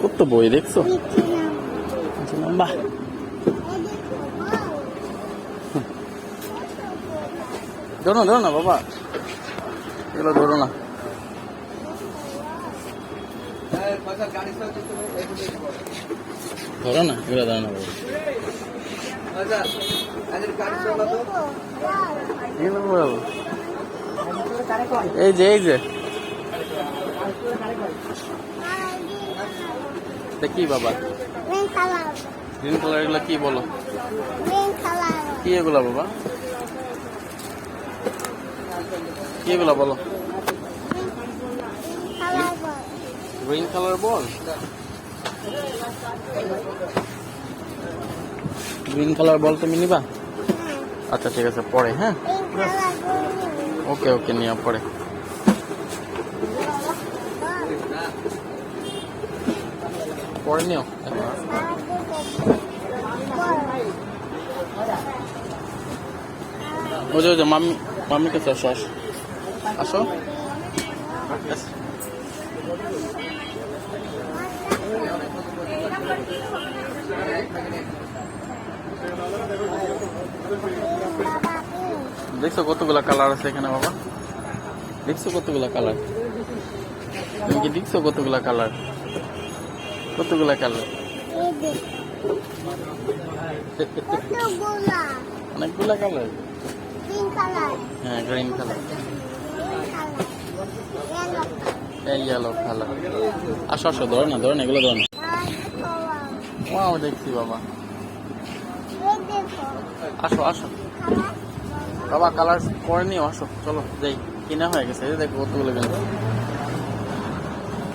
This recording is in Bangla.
কত বই দেখছো? বাহ, ধরো ধরো না বাবা, এগুলো ধরো না। ধরো না, এগুলো ধরো না বাবা। এগুলো বলো। এই যে এই যে কি বাবা, গ্রিন কালার, এগুলো কি বলো? কি এগুলা বাবা, কি এগুলা বলো? গ্রিন কালার বল, গ্রিন কালার বল তুমি নিবা? আচ্ছা ঠিক আছে, পরে। হ্যাঁ, ওকে ওকে, নিয়ে পরে। পরে নিও। ওই যে মাম্মি, মাম্মির কাছে আসো, আসো আসো। দেখছো কতগুলা কালার আছে এখানে বাবা? দেখছো কতগুলা কালার? তুমি কি দেখছো কতগুলা কালার? কতগুলা কালার? অনেকগুলা কালার। হ্যাঁ, গ্রিন কালার, ইয়েলো কালার। আসো আসো, ধরো না, ধরো না, এগুলো ধরো না। ওয়াও, দেখছি বাবা। আসো আসো বাবা, কালার করে নিও, আসো, চলো যাই, কিনা হয়ে গেছে। দেখো কতগুলো কিনছে।